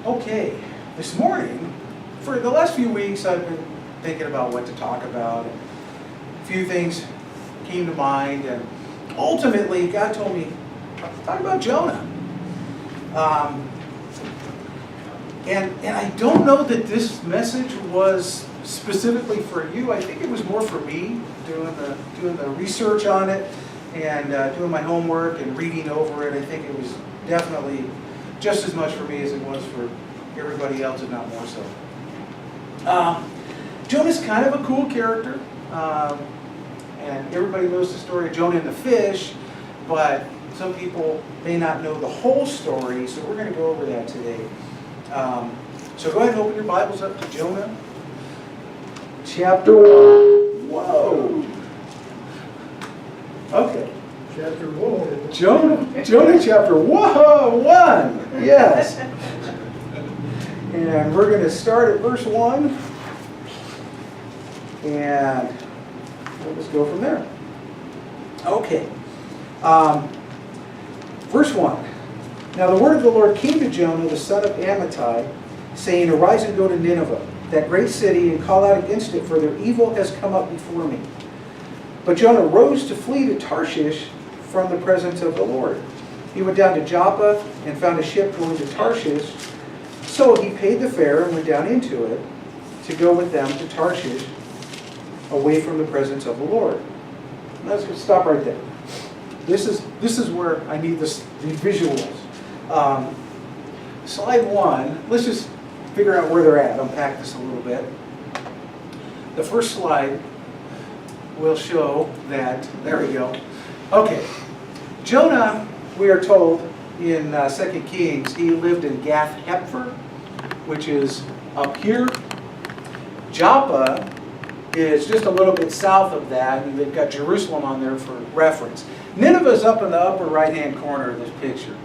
Okay, this morning, for the last few weeks, I've been thinking about what to talk about. A few things came to mind, and ultimately, God told me, talk about Jonah. And I don't know that this message was specifically for you. I think it was more for me, doing the research on it and doing my homework and reading over it. I think it was definitely just as much for me as it was for everybody else, if not more so. Jonah's kind of a cool character, and everybody knows the story of Jonah and the fish, but some people may not know the whole story, so we're going to go over that today. So go ahead and open your Bibles up to Jonah, chapter 1. Whoa! Okay. Chapter 1. Jonah chapter 1. Yes. And we're going to start at verse 1. And we'll just go from there. Okay. Verse 1. Now the word of the Lord came to Jonah, the son of Amittai, saying, Arise and go to Nineveh, that great city, and call out against it, for their evil has come up before me. But Jonah rose to flee to Tarshish from the presence of the Lord. He went down to Joppa and found a ship going to Tarshish. So he paid the fare and went down into it to go with them to Tarshish, away from the presence of the Lord. Let's stop right there. This is where I need the visuals. Slide 1. Let's just figure out where they're at. Unpack this a little bit. The first slide will show that. There we go. Okay. Jonah, we are told in 2 Kings, he lived in Gath-Hepher, which is up here. Joppa is just a little bit south of that, and they've got Jerusalem on there for reference. Nineveh is up in the upper right-hand corner of this picture.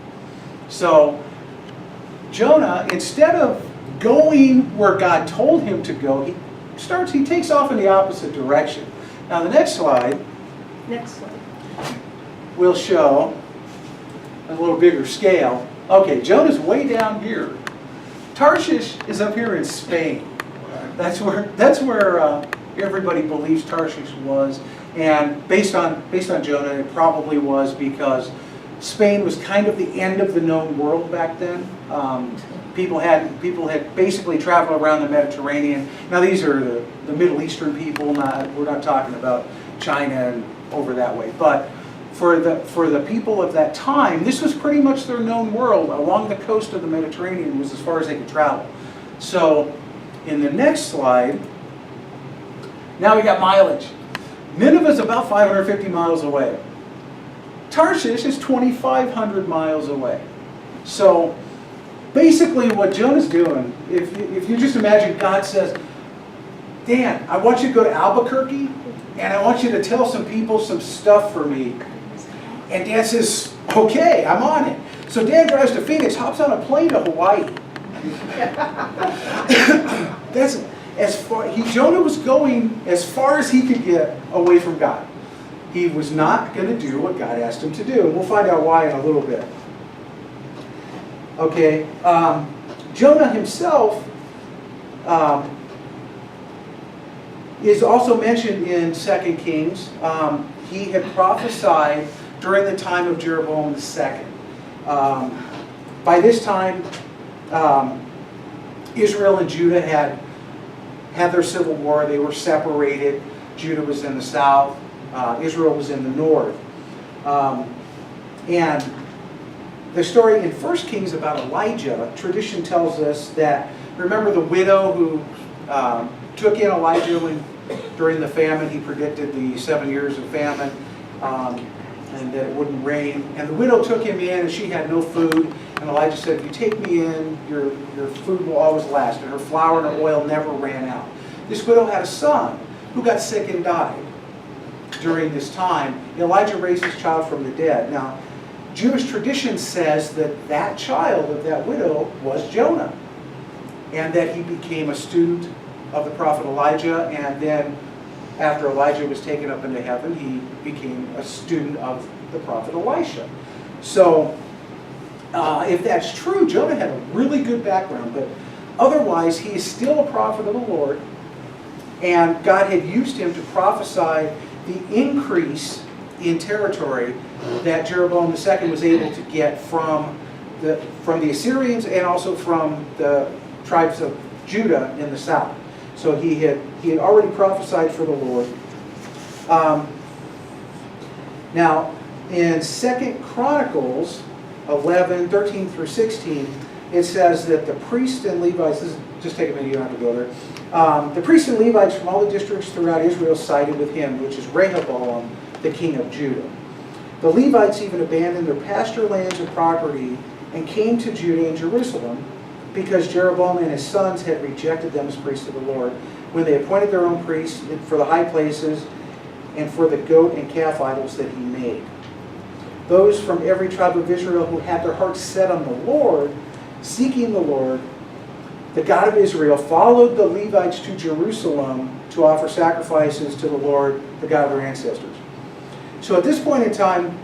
So Jonah, instead of going where God told him to go, he takes off in the opposite direction. Now the next slide will show a little bigger scale. Okay, Jonah's way down here. Tarshish is up here in Spain. That's where everybody believes Tarshish was, and based on Jonah, it probably was because Spain was kind of the end of the known world back then. People had basically traveled around the Mediterranean. Now these are the Middle Eastern people. We're not talking about China and over that way, but for the people of that time, this was pretty much their known world. Along the coast of the Mediterranean was as far as they could travel. So in the next slide, now we got mileage. Nineveh is about 550 miles away. Tarshish is 2,500 miles away. So basically what Jonah's doing, if you just imagine God says, Dan, I want you to go to Albuquerque, and I want you to tell some people some stuff for me. And Dan says, okay, I'm on it. So Dan drives to Phoenix, hops on a plane to Hawaii. That's as far. Jonah was going as far as he could get away from God. He was not going to do what God asked him to do, and we'll find out why in a little bit. Okay, Jonah himself is also mentioned in 2 Kings. He had prophesied during the time of Jeroboam II. By this time, Israel and Judah had their civil war. They were separated. Judah was in the south. Israel was in the north. And the story in 1 Kings about Elijah, tradition tells us that, remember the widow who took in Elijah during the famine? He predicted the 7 years of famine and that it wouldn't rain. And the widow took him in and she had no food. And Elijah said, if you take me in, your food will always last. And her flour and her oil never ran out. This widow had a son who got sick and died during this time. Elijah raised his child from the dead. Now, Jewish tradition says that that child of that widow was Jonah, and that he became a student of the prophet Elijah, and then after Elijah was taken up into heaven, he became a student of the prophet Elisha. So if that's true, Jonah had a really good background, but otherwise he is still a prophet of the Lord, and God had used him to prophesy the increase in territory that Jeroboam II was able to get from the Assyrians and also from the tribes of Judah in the south. So he had already prophesied for the Lord. Now, in 2 Chronicles 11, 13 through 16, it says that the priests and Levites, just take a minute, you don't have to go there. The priests and Levites from all the districts throughout Israel sided with him, which is Rehoboam, the king of Judah. The Levites even abandoned their pasture lands and property and came to Judah and Jerusalem because Jeroboam and his sons had rejected them as priests of the Lord when they appointed their own priests for the high places and for the goat and calf idols that he made. Those from every tribe of Israel who had their hearts set on the Lord, seeking the Lord, the God of Israel, followed the Levites to Jerusalem to offer sacrifices to the Lord, the God of their ancestors. So at this point in time,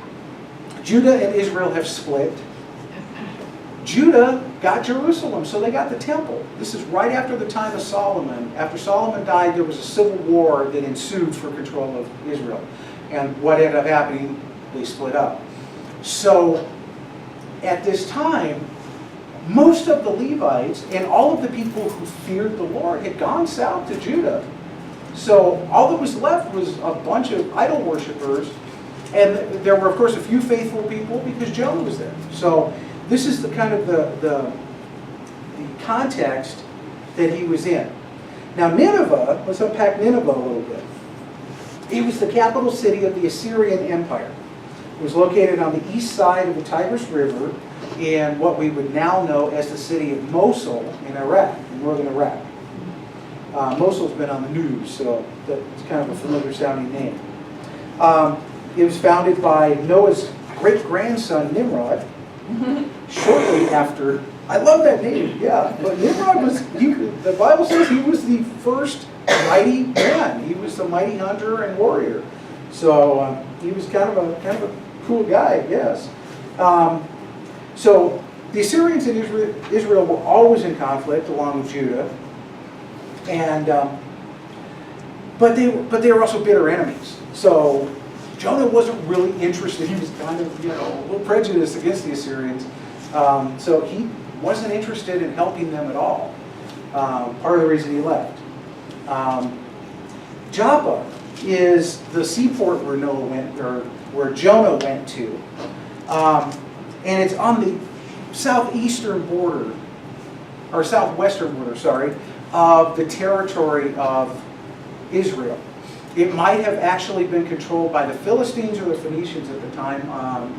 Judah and Israel have split. Judah got Jerusalem, so they got the temple. This is right after the time of Solomon. After Solomon died, there was a civil war that ensued for control of Israel. And what ended up happening, they split up. So at this time, most of the Levites and all of the people who feared the Lord had gone south to Judah. So all that was left was a bunch of idol worshippers. And there were, of course, a few faithful people because Jonah was there. So this is the kind of the context that he was in. Now Nineveh, let's unpack Nineveh a little bit. It was the capital city of the Assyrian Empire. It was located on the east side of the Tigris River in what we would now know as the city of Mosul in Iraq, in northern Iraq. Mosul's been on the news, so that's kind of a familiar sounding name. It was founded by Noah's great-grandson Nimrod, shortly after. I love that name, yeah. But Nimrod was, the Bible says he was the first mighty man. He was the mighty hunter and warrior. So he was kind of a cool guy, I guess. So the Assyrians and Israel were always in conflict along with Judah. And but they were also bitter enemies. So Jonah wasn't really interested. He was kind of, a little prejudiced against the Assyrians. So he wasn't interested in helping them at all. Part of the reason he left. Joppa is the seaport where Noah went, or where Jonah went to. And it's on the southeastern border, or southwestern border, sorry, of the territory of Israel. It might have actually been controlled by the Philistines or the Phoenicians at the time.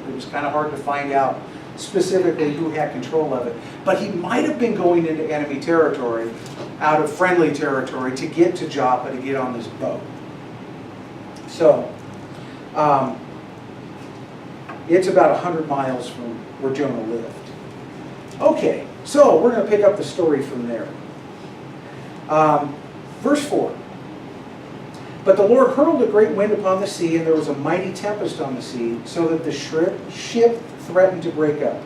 It was kind of hard to find out specifically who had control of it. But he might have been going into enemy territory, out of friendly territory, to get to Joppa, to get on this boat. So, it's about 100 miles from where Jonah lived. Okay, so we're going to pick up the story from there. Verse 4. But the Lord hurled a great wind upon the sea, and there was a mighty tempest on the sea, so that the ship threatened to break up.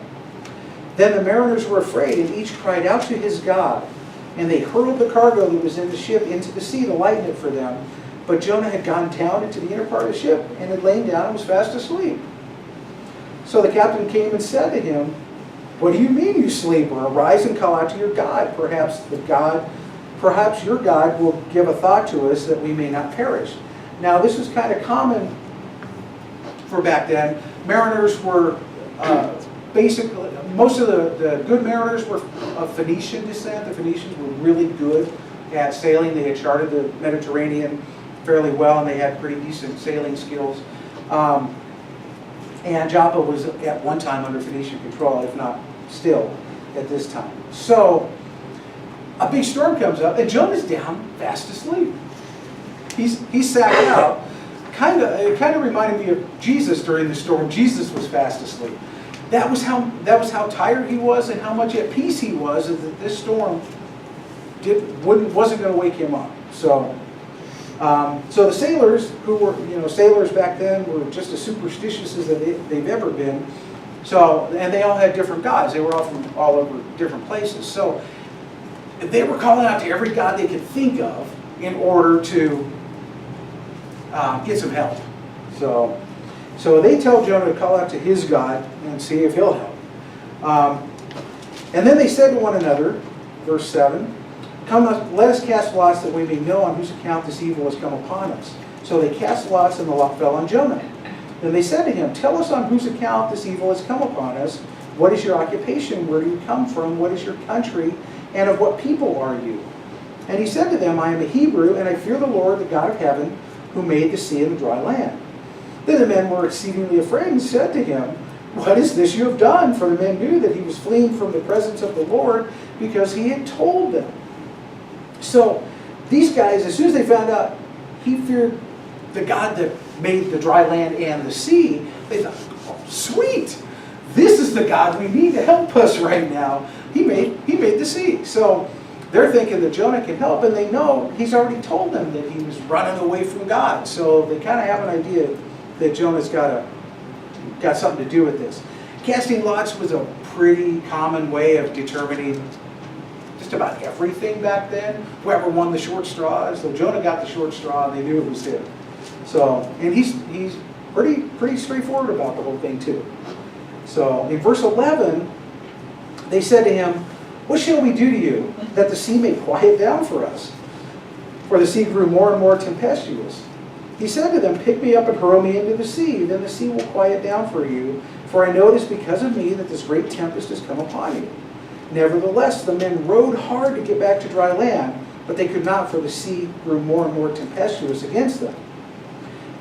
Then the mariners were afraid, and each cried out to his God. And they hurled the cargo that was in the ship into the sea to lighten it for them. But Jonah had gone down into the inner part of the ship, and had lain down and was fast asleep. So the captain came and said to him, "What do you mean, you sleeper? Arise and call out to your God. Perhaps your God will give a thought to us that we may not perish." Now this was kind of common for back then. Mariners were basically, most of the good mariners were of Phoenician descent. The Phoenicians were really good at sailing. They had charted the Mediterranean fairly well, and they had pretty decent sailing skills. And Joppa was at one time under Phoenician control, if not still at this time. So a big storm comes up, and Jonah's down, fast asleep. He's sacked out. It kind of reminded me of Jesus during the storm. Jesus was fast asleep. That was how tired he was, and how much at peace he was, is that this storm wasn't going to wake him up. So the sailors, who were sailors back then, were just as superstitious as they've ever been, So, and they all had different gods. They were all from all over different places. So they were calling out to every god they could think of in order to get some help. So they tell Jonah to call out to his God and see if he'll help. And then they said to one another, verse 7, "Come, let us cast lots that we may know on whose account this evil has come upon us." So they cast lots, and the lot fell on Jonah. Then they said to him, "Tell us on whose account this evil has come upon us. What is your occupation? Where do you come from? What is your country? And of what people are you?" And he said to them, "I am a Hebrew, and I fear the Lord, the God of heaven, who made the sea and the dry land." Then the men were exceedingly afraid and said to him, "What is this you have done?" For the men knew that he was fleeing from the presence of the Lord, because he had told them. So these guys, as soon as they found out he feared the God that made the dry land and the sea, they thought, "Oh, sweet, this is the God we need to help us right now. He made the sea." So they're thinking that Jonah can help, and they know he's already told them that he was running away from God. So they kind of have an idea that Jonah's got something to do with this. Casting lots was a pretty common way of determining just about everything back then. Whoever won the short straw. So Jonah got the short straw, and they knew it was him. So, and he's pretty straightforward about the whole thing too. So in verse 11, they said to him, "What shall we do to you, that the sea may quiet down for us?" For the sea grew more and more tempestuous. He said to them, "Pick me up and hurl me into the sea, then the sea will quiet down for you. For I know it is because of me that this great tempest has come upon you." Nevertheless, the men rowed hard to get back to dry land, but they could not, for the sea grew more and more tempestuous against them.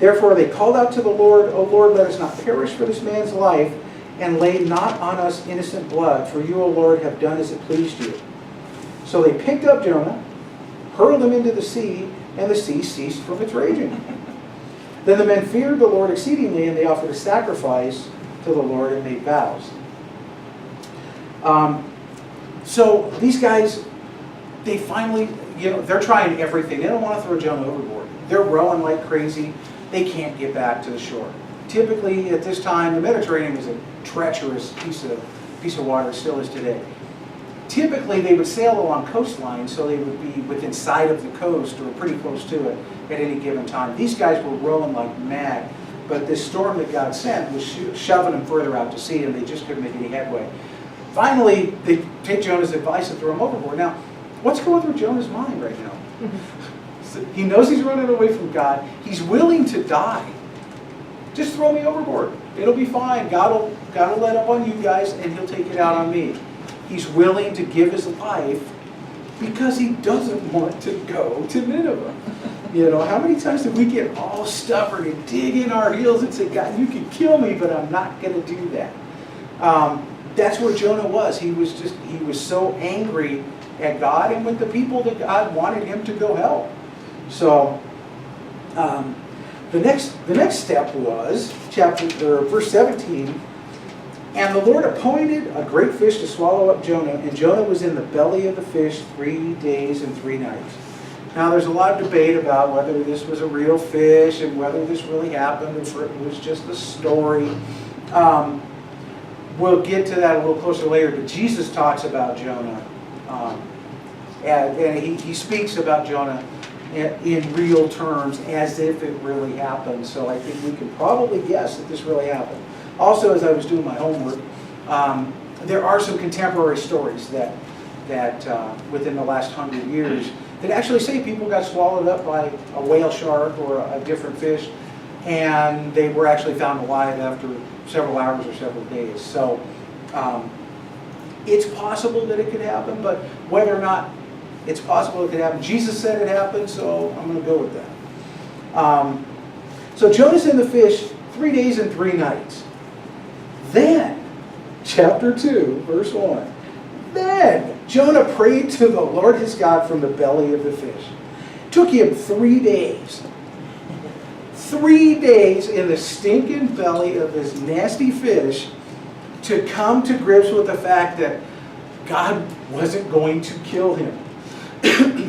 Therefore they called out to the Lord, "O Lord, let us not perish for this man's life, and lay not on us innocent blood, for you, O Lord, have done as it pleased you." So they picked up Jonah, hurled him into the sea, and the sea ceased from its raging. Then the men feared the Lord exceedingly, and they offered a sacrifice to the Lord and made vows. So these guys, they finally, they're trying everything. They don't want to throw Jonah overboard. They're rowing like crazy. They can't get back to the shore. Typically, at this time, the Mediterranean was a treacherous piece of water. It still is today. Typically, they would sail along coastlines, so they would be within sight of the coast or pretty close to it at any given time. These guys were rowing like mad, but this storm that God sent was shoving them further out to sea, and they just couldn't make any headway. Finally, they take Jonah's advice and throw him overboard. Now, what's going through Jonah's mind right now? He knows he's running away from God. He's willing to die. Just throw me overboard. It'll be fine. God will let up on you guys, and he'll take it out on me. He's willing to give his life because he doesn't want to go to Nineveh. How many times did we get all stubborn and dig in our heels and say, "God, you can kill me, but I'm not going to do that." That's where Jonah was. He was so angry at God and with the people that God wanted him to go help. So the next step was verse 17. And the Lord appointed a great fish to swallow up Jonah, and Jonah was in the belly of the fish 3 days and 3 nights. Now there's a lot of debate about whether this was a real fish and whether this really happened, or it was just a story. We'll get to that a little closer later, but Jesus talks about Jonah, and he speaks about Jonah in real terms as if it really happened. So I think we can probably guess that this really happened. Also, as I was doing my homework, there are some contemporary stories that within the last 100 years that actually say people got swallowed up by a whale shark or a different fish, and they were actually found alive after several hours or several days. So it's possible that it could happen, but whether or not it's possible it could happen, Jesus said it happened, so I'm going to go with that. So Jonah's in the fish 3 days and 3 nights. Then, chapter 2, verse 1. Then Jonah prayed to the Lord his God from the belly of the fish. It took him 3 days. 3 days in the stinking belly of this nasty fish to come to grips with the fact that God wasn't going to kill him.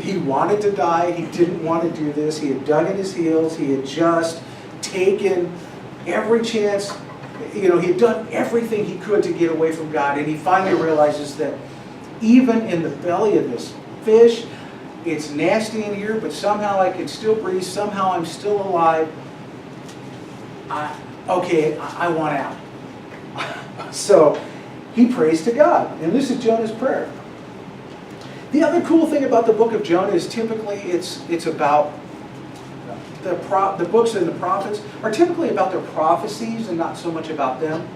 He wanted to die. He didn't want to do this. He had dug in his heels. He had just taken every chance He had done everything he could to get away from God, and he finally realizes that even in the belly of this fish, it's nasty in here, but somehow I can still breathe, somehow I'm still alive. I want out. So he prays to God, and this is Jonah's prayer. The other cool thing about the book of Jonah is typically it's about the books and the prophets are typically about their prophecies and not so much about them.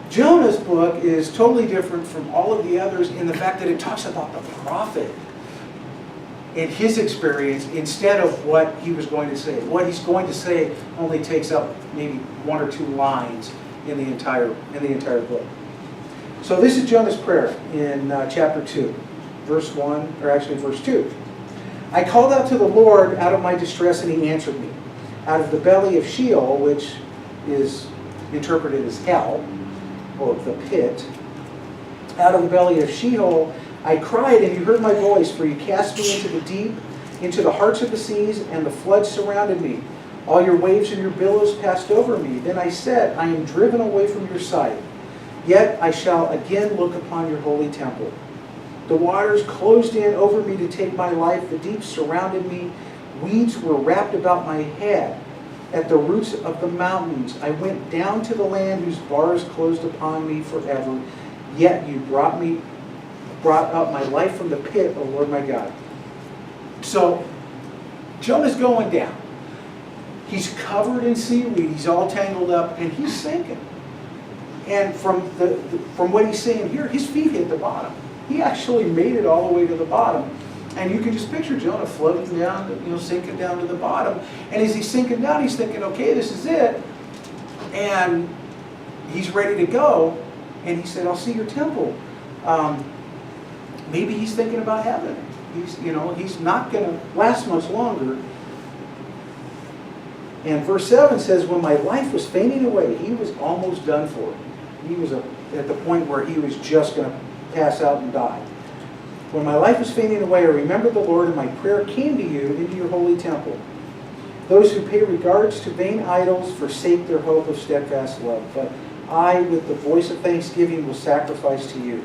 Jonah's book is totally different from all of the others in the fact that it talks about the prophet and his experience instead of what he was going to say. What he's going to say only takes up maybe one or two lines in the entire book. So this is Jonah's prayer in chapter 2, verse 2. I called out to the Lord out of my distress, and he answered me. Out of the belly of Sheol, which is interpreted as hell, or the pit, out of the belly of Sheol, I cried, and you heard my voice, for you cast me into the deep, into the hearts of the seas, and the floods surrounded me. All your waves and your billows passed over me. Then I said, I am driven away from your sight. Yet I shall again look upon your holy temple. The waters closed in over me to take my life. The deep surrounded me. Weeds were wrapped about my head. At the roots of the mountains, I went down to the land whose bars closed upon me forever. Yet you brought up my life from the pit, O Lord my God. So, Jonah's going down. He's covered in seaweed. He's all tangled up, and he's sinking. And from what he's saying here, his feet hit the bottom. He actually made it all the way to the bottom. And you can just picture Jonah floating down, sinking down to the bottom. And as he's sinking down, he's thinking, okay, this is it. And he's ready to go. And he said, I'll see your temple. Maybe he's thinking about heaven. He's not going to last much longer. And verse 7 says, when my life was fading away, he was almost done for. He was at the point where he was just going to pass out and die. When my life was fading away, I remembered the Lord, and my prayer came to you into your holy temple. Those who pay regards to vain idols forsake their hope of steadfast love. But I, with the voice of thanksgiving, will sacrifice to you.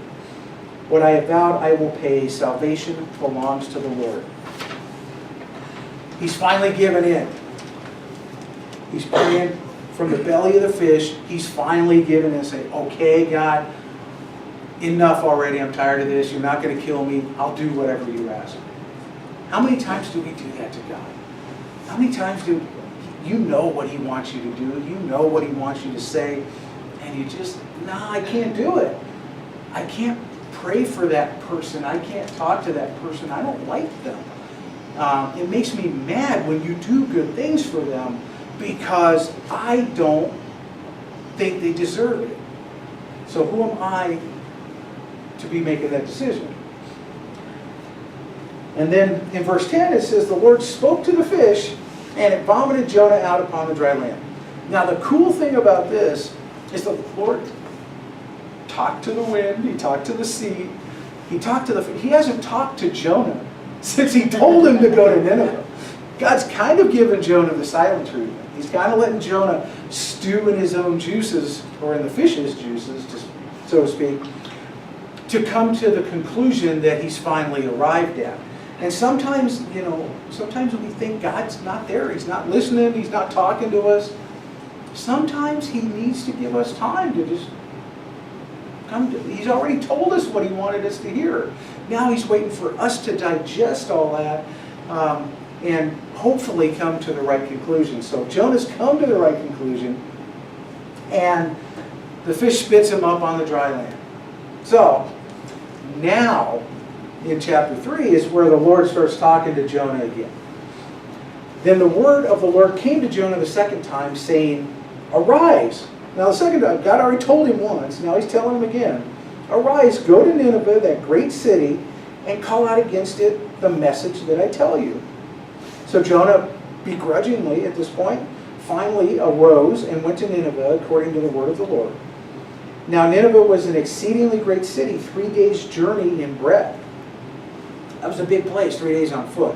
What I have vowed, I will pay. Salvation belongs to the Lord. He's finally given in. He's praying from the belly of the fish. He's finally given in and saying, okay, God, enough already. I'm tired of this. You're not going to kill me. I'll do whatever you ask. How many times do we do that to God? How many times do you know what he wants you to do? You know what he wants you to say, and you just, I can't do it. I can't pray for that person. I can't talk to that person. I don't like them. It makes me mad when you do good things for them because I don't think they deserve it. So who am I to be making that decision? And then in verse 10 it says, the Lord spoke to the fish, and it vomited Jonah out upon the dry land. Now the cool thing about this is the Lord talked to the wind, he talked to the sea, he hasn't talked to Jonah since he told him to go to Nineveh. God's kind of given Jonah the silent treatment. He's kind of letting Jonah stew in his own juices, or in the fish's juices, so to speak, to come to the conclusion that he's finally arrived at. And sometimes, sometimes we think God's not there. He's not listening. He's not talking to us. Sometimes he needs to give us time to just come to. He's already told us what he wanted us to hear. Now he's waiting for us to digest all that and hopefully come to the right conclusion. So Jonah's come to the right conclusion, and the fish spits him up on the dry land. So now, in chapter 3 is where the Lord starts talking to Jonah again. Then the word of the Lord came to Jonah the second time, saying, arise. Now the second time, God already told him once, now he's telling him again. Arise, go to Nineveh, that great city, and call out against it the message that I tell you. So Jonah, begrudgingly at this point, finally arose and went to Nineveh according to the word of the Lord. Now Nineveh was an exceedingly great city, 3 days' journey in breadth. That was a big place, 3 days on foot.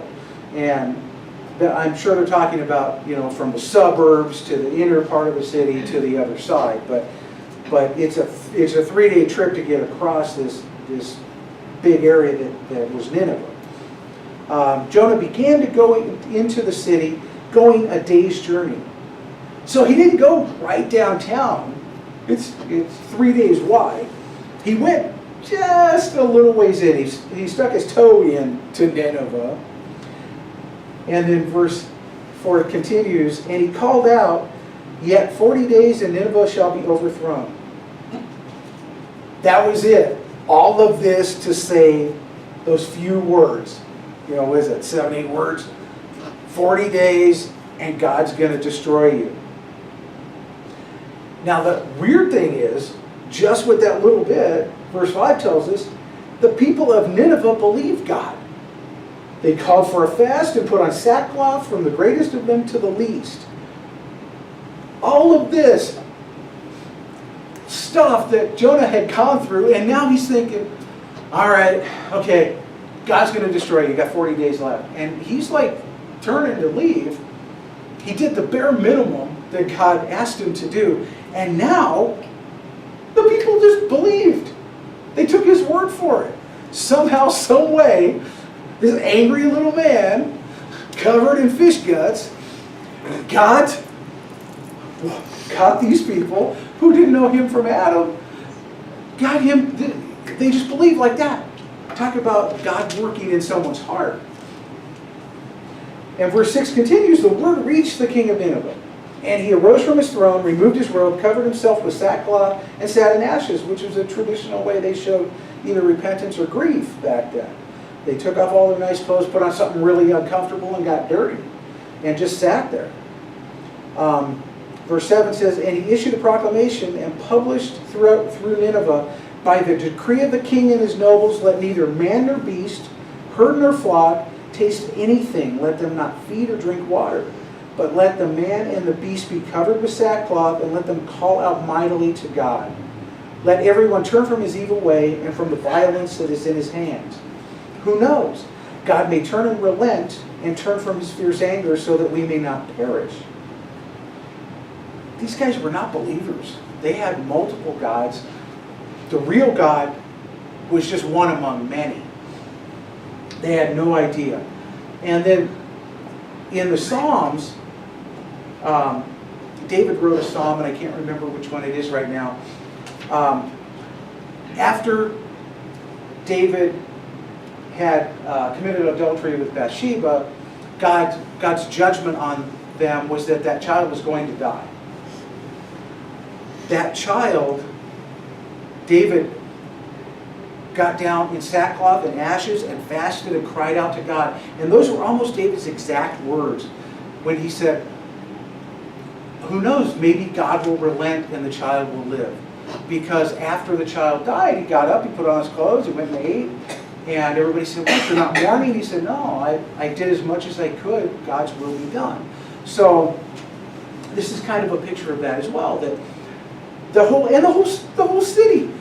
And I'm sure they're talking about, from the suburbs to the inner part of the city to the other side. But it's a 3-day trip to get across this big area that was Nineveh. Jonah began to go into the city, going a day's journey. So he didn't go right downtown. It's 3 days wide. He went just a little ways in. He stuck his toe into Nineveh. And then verse 4 continues, and he called out, yet 40 days and Nineveh shall be overthrown. That was it. All of this to say those few words. What is it, 7, 8 words? 40 days and God's going to destroy you. Now the weird thing is, just with that little bit, verse 5 tells us, the people of Nineveh believed God. They called for a fast and put on sackcloth from the greatest of them to the least. All of this stuff that Jonah had gone through, and now he's thinking, all right, okay, God's going to destroy you. You got 40 days left. And he's like turning to leave. He did the bare minimum that God asked him to do. And now, the people just believed. They took his word for it. Somehow, some way, this angry little man, covered in fish guts, got these people who didn't know him from Adam, got him, they just believed like that. Talk about God working in someone's heart. And verse 6 continues, the word reached the king of Nineveh. And he arose from his throne, removed his robe, covered himself with sackcloth, and sat in ashes, which was a traditional way they showed either repentance or grief back then. They took off all their nice clothes, put on something really uncomfortable, and got dirty, and just sat there. Verse 7 says, and he issued a proclamation and published through Nineveh, by the decree of the king and his nobles, let neither man nor beast, herd nor flock, taste anything. Let them not feed or drink water. But let the man and the beast be covered with sackcloth, and let them call out mightily to God. Let everyone turn from his evil way and from the violence that is in his hands. Who knows? God may turn and relent and turn from his fierce anger so that we may not perish. These guys were not believers. They had multiple gods. The real God was just one among many. They had no idea. And then in the Psalms, David wrote a psalm, and I can't remember which one it is right now. After David had committed adultery with Bathsheba, God's judgment on them was that child was going to die. That child, David got down in sackcloth and ashes and fasted and cried out to God. And those were almost David's exact words when he said, who knows, maybe God will relent and the child will live. Because after the child died, he got up, he put on his clothes, he went and ate. And everybody said, what, you're not mourning? He said, no, I did as much as I could. God's will be done. So this is kind of a picture of that as well. That the whole city,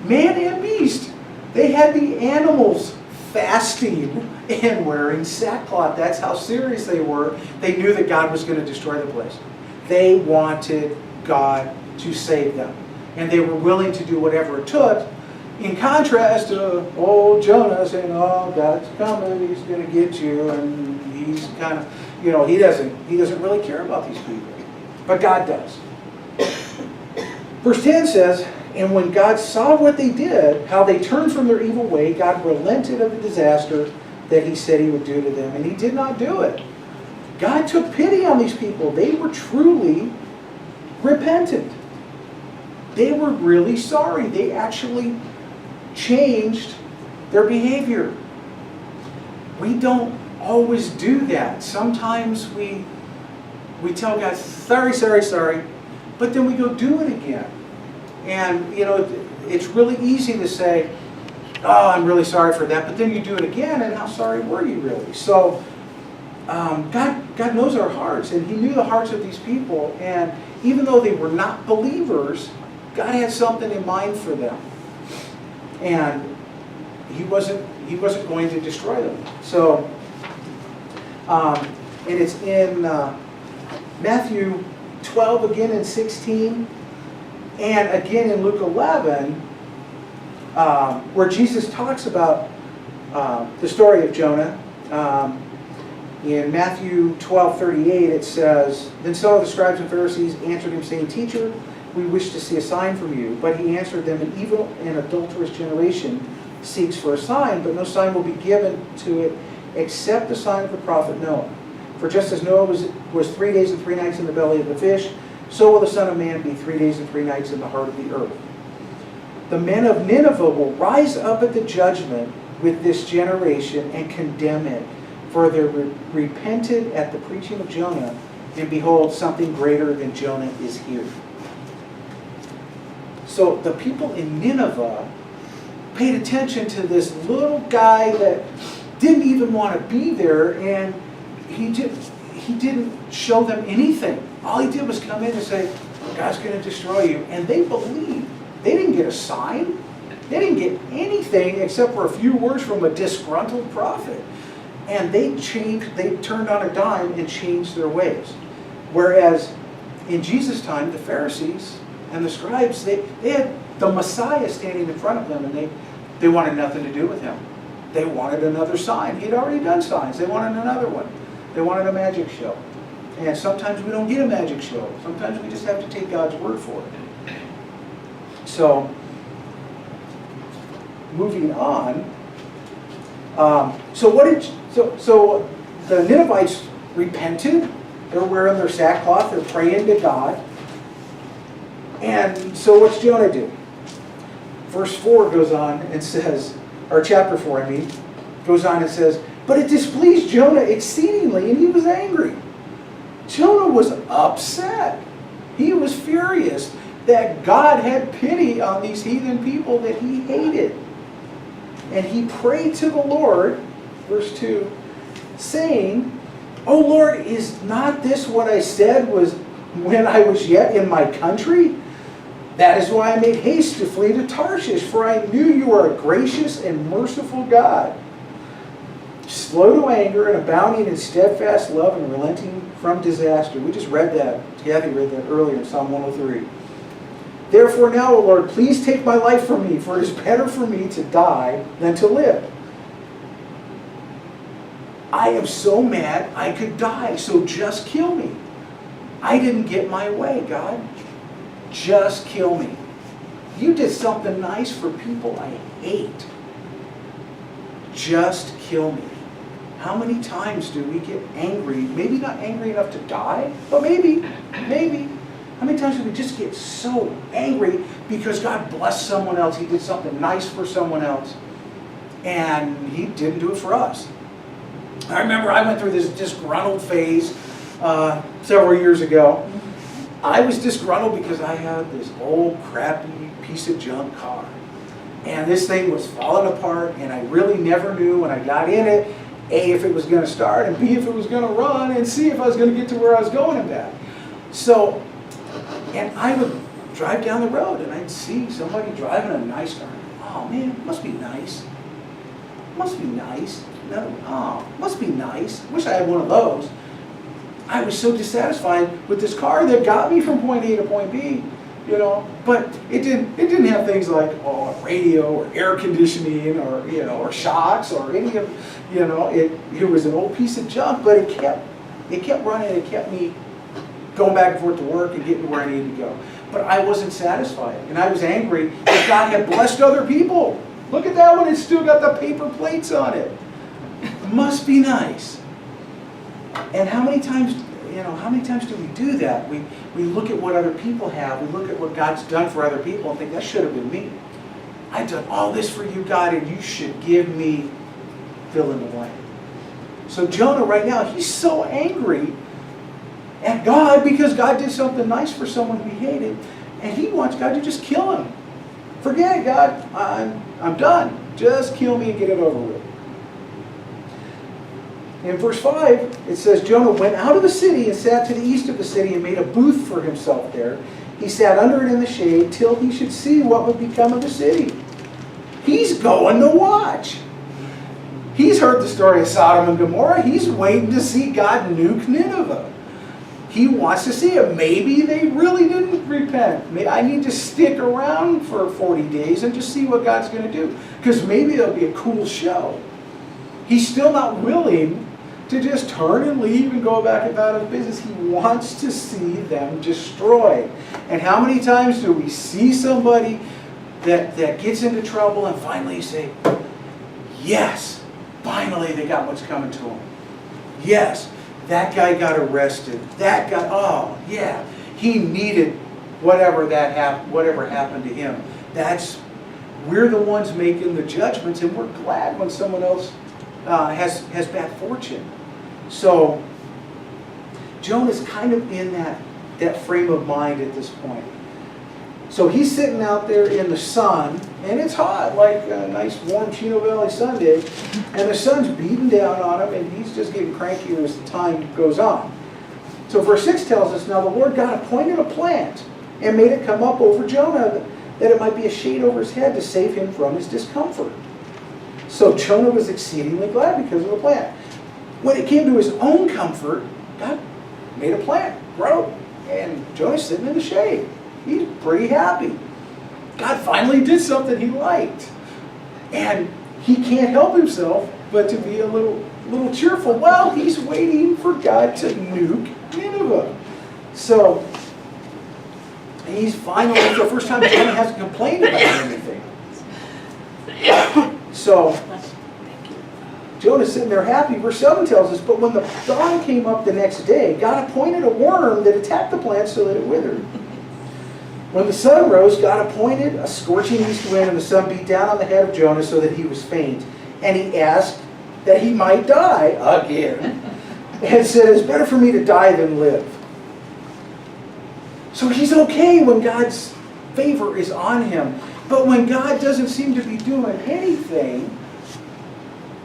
man and beast, they had the animals fasting and wearing sackcloth. That's how serious they were. They knew that God was going to destroy the place. They wanted God to save them. And they were willing to do whatever it took. In contrast to old Jonah saying, oh, God's coming, he's going to get you. And he's kind of, he doesn't really care about these people. But God does. Verse 10 says, and when God saw what they did, how they turned from their evil way, God relented of the disaster that he said he would do to them. And he did not do it. God took pity on these people. They were truly repentant. They were really sorry. They actually changed their behavior. We don't always do that. Sometimes we tell God, sorry, sorry, sorry, but then we go do it again. And, it's really easy to say, oh, I'm really sorry for that, but then you do it again, and how sorry were you really? So, God knows our hearts, and he knew the hearts of these people, and even though they were not believers, God had something in mind for them. And he wasn't going to destroy them. So, and it's in Matthew 12 again and 16, and again in Luke 11, where Jesus talks about the story of Jonah. In Matthew 12:38 it says, "Then some of the scribes and Pharisees answered him, saying, 'Teacher, we wish to see a sign from you.' But he answered them, 'An evil and adulterous generation seeks for a sign, but no sign will be given to it except the sign of the prophet Noah. For just as Noah was 3 days and 3 nights in the belly of the fish, so will the Son of Man be 3 days and 3 nights in the heart of the earth. The men of Nineveh will rise up at the judgment with this generation and condemn it, for they repented at the preaching of Jonah, and behold, something greater than Jonah is here.'" So the people in Nineveh paid attention to this little guy that didn't even want to be there, and he didn't show them anything. All he did was come in and say, "God's going to destroy you." And they believed. They didn't get a sign. They didn't get anything except for a few words from a disgruntled prophet. And they turned on a dime and changed their ways. Whereas in Jesus' time, the Pharisees and the scribes, they had the Messiah standing in front of them, and they wanted nothing to do with him. They wanted another sign. He had already done signs. They wanted another one. They wanted a magic show. And sometimes we don't get a magic show. Sometimes we just have to take God's word for it. So, moving on. So the Ninevites repented. They're wearing their sackcloth. They're praying to God. And so what's Jonah do? Verse 4 goes on and says, or chapter 4, goes on and says, "But it displeased Jonah exceedingly, and he was angry." Jonah was upset. He was furious that God had pity on these heathen people that he hated. And he prayed to the Lord, verse 2, saying, "O Lord, is not this what I said was when I was yet in my country? That is why I made haste to flee to Tarshish, for I knew you are a gracious and merciful God, slow to anger and abounding in steadfast love and relenting from disaster." We just read that. Kathy read that earlier in Psalm 103. "Therefore now, O Lord, please take my life from me, for it is better for me to die than to live. I am so mad I could die, so just kill me. I didn't get my way, God. Just kill me. You did something nice for people I hate. Just kill me." How many times do we get angry? Maybe not angry enough to die, but maybe. How many times do we just get so angry because God blessed someone else, he did something nice for someone else, and he didn't do it for us? I remember I went through this disgruntled phase several years ago. I was disgruntled because I had this old crappy piece of junk car. And this thing was falling apart, and I really never knew when I got in it, A, if it was going to start, and B, if it was going to run, and C, if I was going to get to where I was going and back. So, and I would drive down the road, and I'd see somebody driving a nice car. Oh man, must be nice. Must be nice. No, oh, must be nice. Wish I had one of those. I was so dissatisfied with this car that got me from point A to point B, but it didn't have things like a radio or air conditioning or or shocks or any of it was an old piece of junk, but it kept running. It kept me going back and forth to work and getting where I needed to go. But I wasn't satisfied, and I was angry that God had blessed other people. Look at that one; it's still got the paper plates on it. Must be nice. And how many times do we do that? We look at what other people have. We look at what God's done for other people and think, that should have been me. I've done all this for you, God, and you should give me fill in the blank. So Jonah right now, he's so angry at God because God did something nice for someone he hated, and he wants God to just kill him. Forget it, God. I'm done. Just kill me and get it over with. In verse 5, it says, Jonah went out of the city and sat to the east of the city and made a booth for himself there. He sat under it in the shade till he should see what would become of the city. He's going to watch. He's heard the story of Sodom and Gomorrah. He's waiting to see God nuke Nineveh. He wants to see it. Maybe they really didn't repent. Maybe I need to stick around for 40 days and just see what God's going to do. Because maybe it'll be a cool show. He's still not willing to just turn and leave and go back about his business. He wants to see them destroyed. And how many times do we see somebody that gets into trouble and finally say, yes, finally they got what's coming to them. Yes, that guy got arrested. That guy, oh yeah, he needed whatever happened to him. We're the ones making the judgments, and we're glad when someone else has bad fortune. So Jonah's kind of in that frame of mind at this point. So he's sitting out there in the sun, and it's hot, like a nice warm Chino Valley Sunday, and the sun's beating down on him, and he's just getting crankier as the time goes on. So verse 6 tells us, now the Lord God appointed a plant and made it come up over Jonah, that it might be a shade over his head to save him from his discomfort. So Jonah was exceedingly glad because of the plant. When it came to his own comfort, God made a plant grow, and Jonah's sitting in the shade. He's pretty happy. God finally did something he liked. And he can't help himself but to be a little cheerful. Well, he's waiting for God to nuke Nineveh. So he's finally, for the first time, Jonah hasn't complained about anything. So Jonah's sitting there happy. Verse 7 tells us, but when the dawn came up the next day, God appointed a worm that attacked the plant so that it withered. When the sun rose, God appointed a scorching east wind, and the sun beat down on the head of Jonah so that he was faint. And he asked that he might die again, and said, it's better for me to die than live. So he's okay when God's favor is on him. But when God doesn't seem to be doing anything,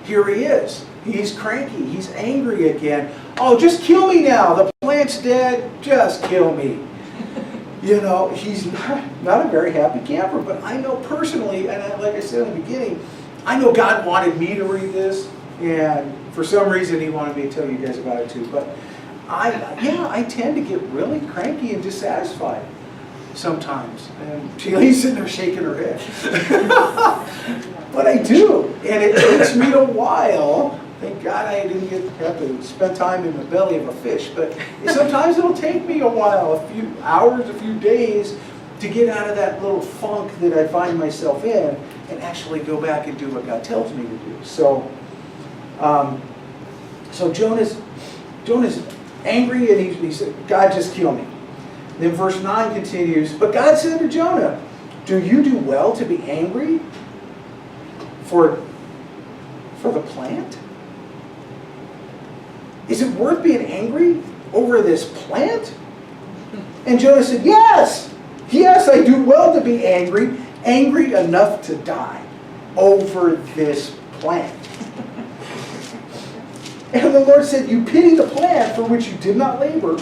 here he is. He's cranky. He's angry again. Oh, just kill me now. The plant's dead. Just kill me. You know, he's not a very happy camper. But I know personally, and like I said in the beginning, I know God wanted me to read this. And for some reason, he wanted me to tell you guys about it too. But I tend to get really cranky and dissatisfied sometimes. And Sheila's sitting there shaking her head. But I do. And it takes me a while. Thank God I didn't have to spend time in the belly of a fish. But sometimes it'll take me a while, a few hours, a few days, to get out of that little funk that I find myself in and actually go back and do what God tells me to do. So Jonah's angry, and he said, God, just kill me. Then verse 9 continues, but God said to Jonah, do you do well to be angry for the plant? Is it worth being angry over this plant? And Jonah said, yes, I do well to be angry enough to die over this plant. And the Lord said, you pity the plant for which you did not labor,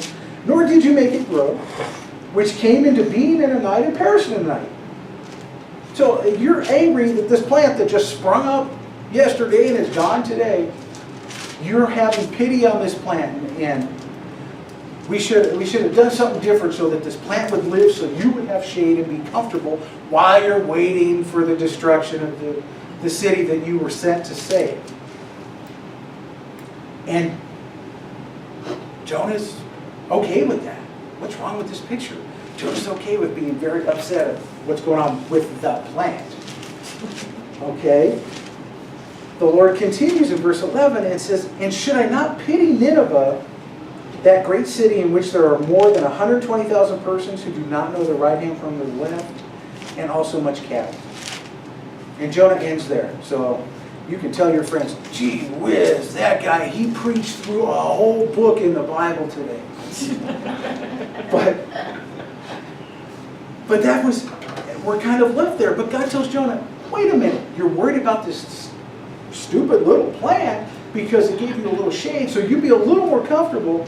nor did you make it grow, which came into being in a night and perished in a night. So you're angry that this plant that just sprung up yesterday and is gone today, you're having pity on this plant. And we should have done something different so that this plant would live, so you would have shade and be comfortable while you're waiting for the destruction of the city that you were sent to save. And Jonah's okay with that. What's wrong with this picture? Jonah's okay with being very upset at what's going on with the plant. Okay? The Lord continues in verse 11 and says, and should I not pity Nineveh, that great city in which there are more than 120,000 persons who do not know the right hand from the left, and also much cattle? And Jonah ends there. So you can tell your friends, gee whiz, that guy, he preached through a whole book in the Bible today. But that was, we're kind of left there. But God tells Jonah, wait a minute, you're worried about this stupid little plant because it gave you a little shade, so you'd be a little more comfortable.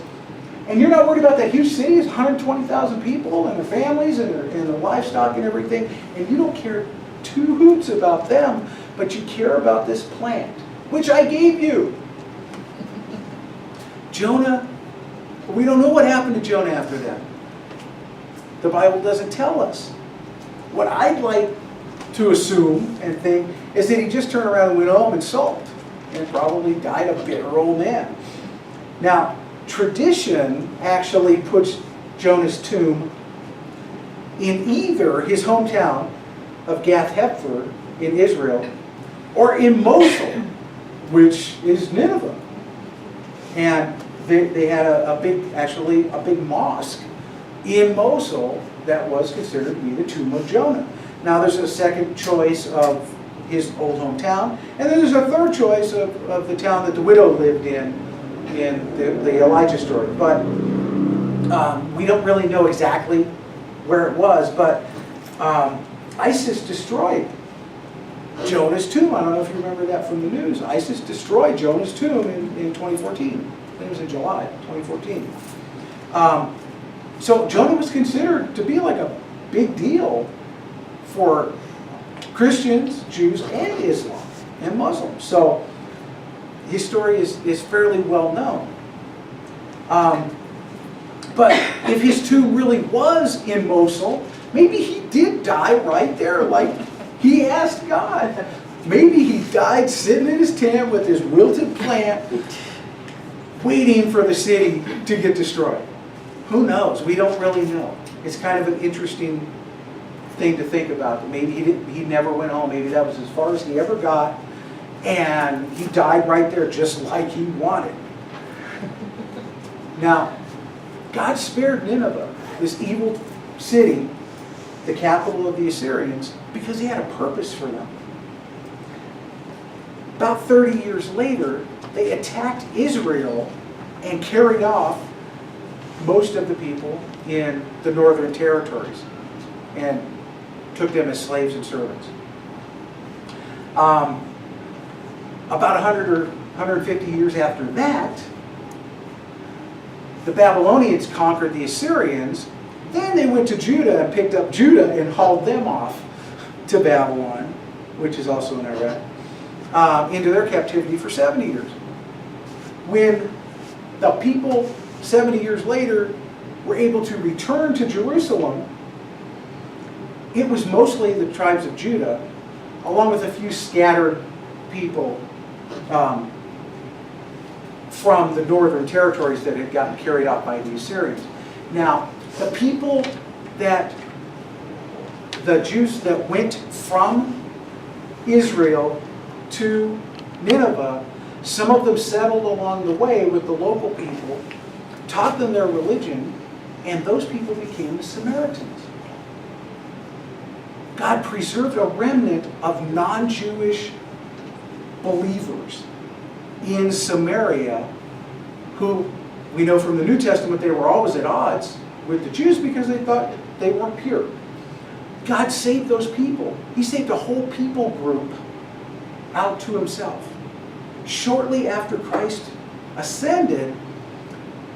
And you're not worried about that huge city. It's 120,000 people and their families and their livestock and everything. And you don't care two hoots about them, but you care about this plant. which I gave you. Jonah, we don't know what happened to Jonah after that. The Bible doesn't tell us. What I'd like to assume and think is that he just turned around and went home and sulked and probably died a bitter old man. Now, tradition actually puts Jonah's tomb in either his hometown of Gath-Hepher in Israel or in Mosul, which is Nineveh. And they had a big mosque in Mosul that was considered to be the tomb of Jonah. Now there's a second choice of his old hometown, and then there's a third choice of the town that the widow lived in the Elijah story. But we don't really know exactly where it was, but ISIS destroyed Jonah's tomb. I don't know if you remember that from the news. ISIS destroyed Jonah's tomb in 2014. I think it was in July 2014. So Jonah was considered to be like a big deal for Christians, Jews, and Islam, and Muslims. So his story is fairly well known. But if his tomb really was in Mosul, maybe he did die right there, like he asked God. Maybe he died sitting in his tent with his wilted plant, waiting for the city to get destroyed. Who knows? We don't really know. It's kind of an interesting thing to think about. Maybe he never went home. Maybe that was as far as he ever got, and he died right there just like he wanted. Now, God spared Nineveh, this evil city, the capital of the Assyrians, because he had a purpose for them. About 30 years later, they attacked Israel and carried off most of the people in the northern territories and took them as slaves and servants. About 100 or 150 years after that, the Babylonians conquered the Assyrians. Then they went to Judah and picked up Judah and hauled them off to Babylon, which is also in Iraq, into their captivity for 70 years. When the people 70 years later were able to return to Jerusalem, it was mostly the tribes of Judah, along with a few scattered people from the northern territories that had gotten carried out by the Assyrians. Now, the people the Jews that went from Israel to Nineveh, some of them settled along the way with the local people, taught them their religion, and those people became the Samaritans. God preserved a remnant of non-Jewish believers in Samaria, who we know from the New Testament they were always at odds with the Jews because they thought they weren't pure. God saved those people. He saved a whole people group out to himself. Shortly after Christ ascended,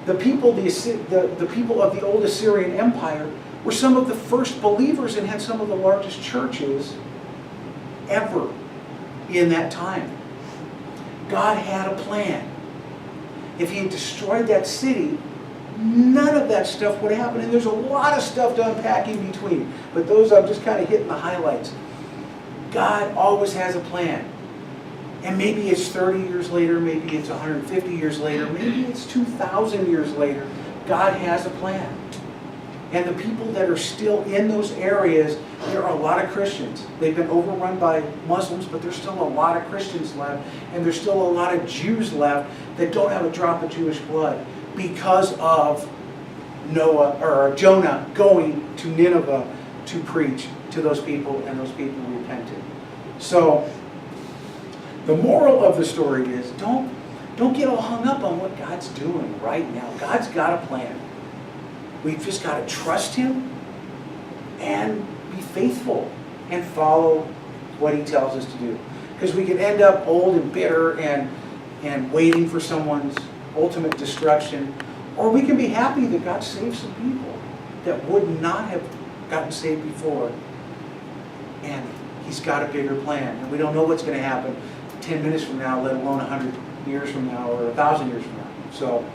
the people of the old Assyrian Empire were some of the first believers and had some of the largest churches ever in that time. God had a plan. If he had destroyed that city, none of that stuff would happen. And there's a lot of stuff to unpack in between. But those, I'm just kind of hitting the highlights. God always has a plan. And maybe it's 30 years later, maybe it's 150 years later, maybe it's 2,000 years later. God has a plan. And the people that are still in those areas, there are a lot of Christians. They've been overrun by Muslims, but there's still a lot of Christians left. And there's still a lot of Jews left that don't have a drop of Jewish blood because of Jonah going to Nineveh to preach to those people, and those people repented. So the moral of the story is don't get all hung up on what God's doing right now. God's got a plan. We've just got to trust him and be faithful and follow what he tells us to do. Because we can end up old and bitter and waiting for someone's ultimate destruction. Or we can be happy that God saved some people that would not have gotten saved before. And he's got a bigger plan. And we don't know what's going to happen. 10 minutes from now, let alone 100 years from now or 1,000 years from now. So